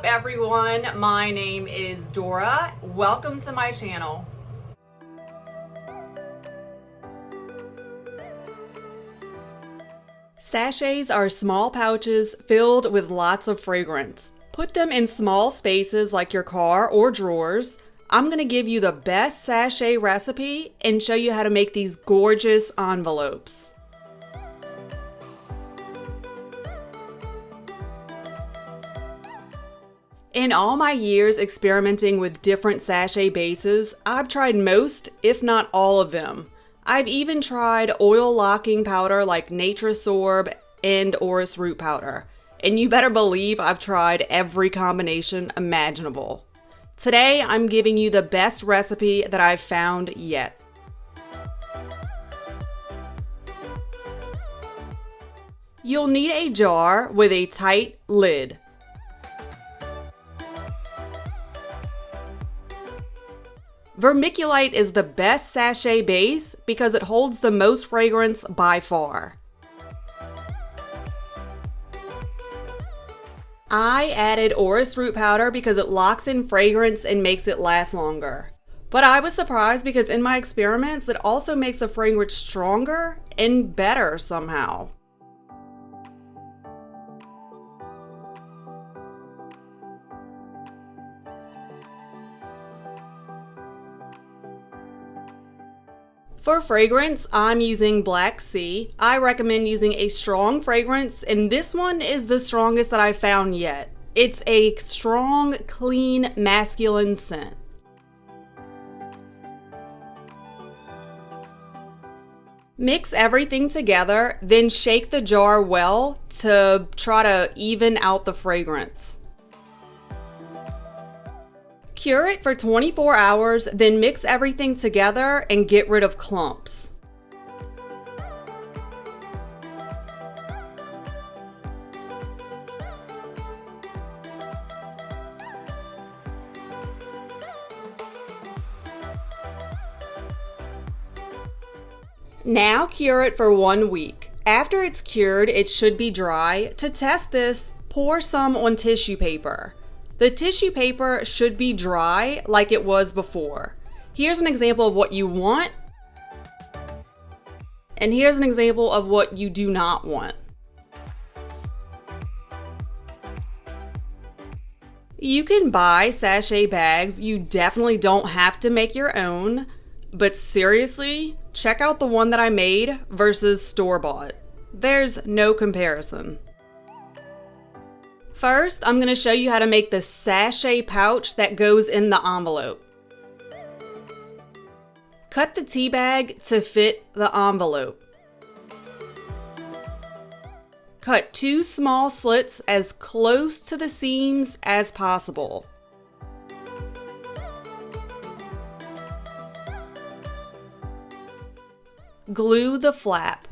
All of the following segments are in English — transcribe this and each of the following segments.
up, everyone? My name is Dora. Welcome to my channel. Sachets are small pouches filled with lots of fragrance. Put them in small spaces like your car or drawers. I'm going to give you the best sachet recipe and show you how to make these gorgeous envelopes. In all my years experimenting with different sachet bases, I've tried most, if not all of them. I've even tried oil locking powder like natrasorb and Orris root powder. And you better believe I've tried every combination imaginable. Today, I'm giving you the best recipe that I've found yet. You'll need a jar with a tight lid. Vermiculite is the best sachet base because it holds the most fragrance by far. I added Orris root powder because it locks in fragrance and makes it last longer. But I was surprised because in my experiments, it also makes the fragrance stronger and better somehow. For fragrance, I'm using Black Sea. I recommend using a strong fragrance, and this one is the strongest that I've found yet. It's a strong, clean, masculine scent. Mix everything together, then shake the jar well to try to even out the fragrance. Cure it for 24 hours, then mix everything together and get rid of clumps. Now cure it for 1 week. After it's cured, it should be dry. To test this, pour some on tissue paper. The tissue paper should be dry like it was before. Here's an example of what you want, and here's an example of what you do not want. You can buy sachet bags. You definitely don't have to make your own, but seriously, check out the one that I made versus store-bought. There's no comparison. First, I'm going to show you how to make the sachet pouch that goes in the envelope. Cut the tea bag to fit the envelope. Cut 2 small slits as close to the seams as possible. Glue the flap.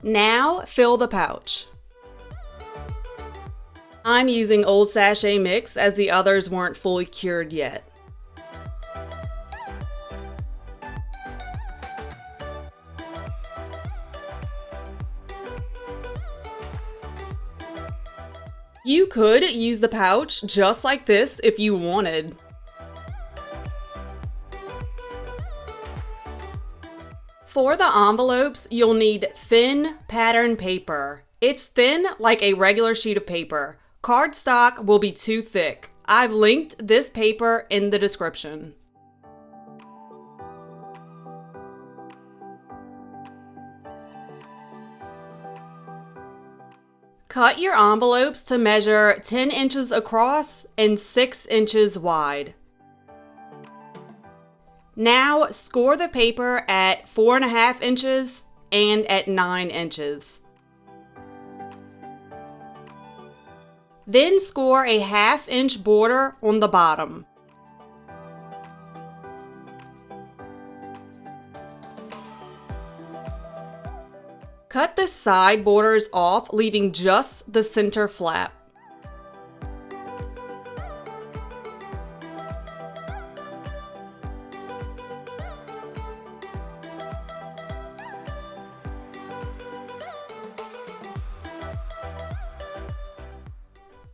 Now fill the pouch. I'm using Old Sachet Mix as the others weren't fully cured yet. You could use the pouch just like this if you wanted. For the envelopes, you'll need thin pattern paper. It's thin like a regular sheet of paper. Cardstock will be too thick. I've linked this paper in the description. Cut your envelopes to measure 10 inches across and 6 inches wide. Now score the paper at 4.5 inches and at 9 inches. Then score a 1/2 inch border on the bottom. Cut the side borders off, leaving just the center flap.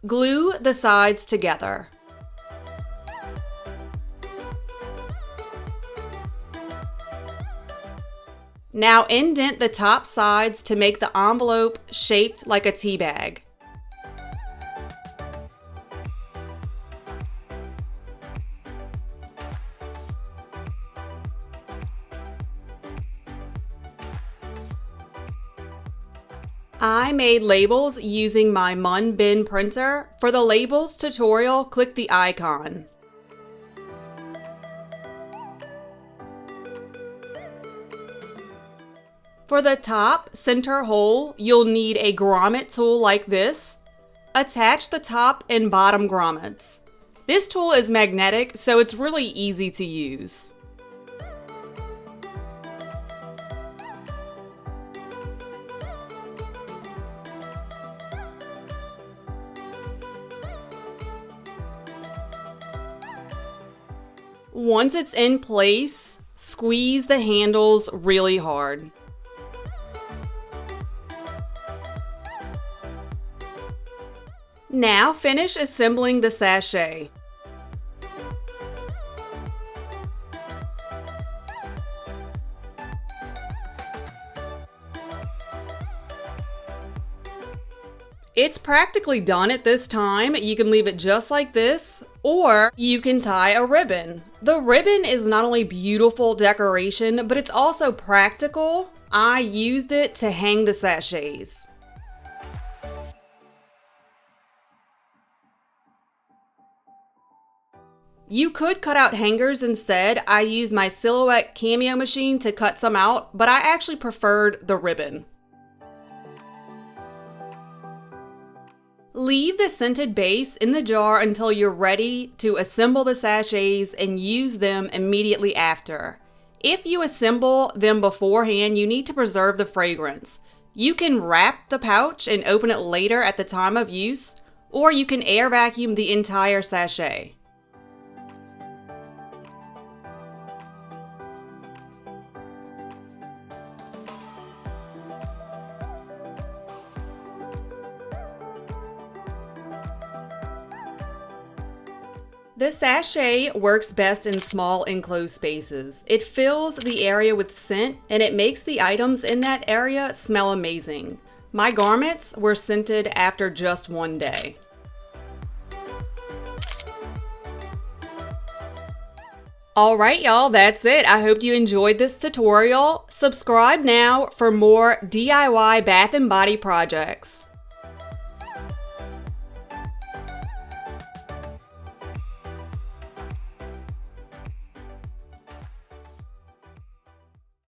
Glue the sides together. Now indent the top sides to make the envelope shaped like a tea bag. I made labels using my Mun Bin printer. For the labels tutorial, click the icon. For the top center hole, you'll need a grommet tool like this. Attach the top and bottom grommets. This tool is magnetic, so it's really easy to use. Once it's in place, squeeze the handles really hard. Now finish assembling the sachet. It's practically done at this time. You can leave it just like this, or you can tie a ribbon. The ribbon is not only beautiful decoration, but it's also practical. I used it to hang the sachets. You could cut out hangers instead. I used my Silhouette Cameo machine to cut some out, but I actually preferred the ribbon. Leave the scented base in the jar until you're ready to assemble the sachets and use them immediately after. If you assemble them beforehand, you need to preserve the fragrance. You can wrap the pouch and open it later at the time of use, or you can air vacuum the entire sachet. The sachet works best in small enclosed spaces. It fills the area with scent and it makes the items in that area smell amazing. My garments were scented after just one day. Alright y'all, that's it. I hope you enjoyed this tutorial. Subscribe now for more DIY bath and body projects.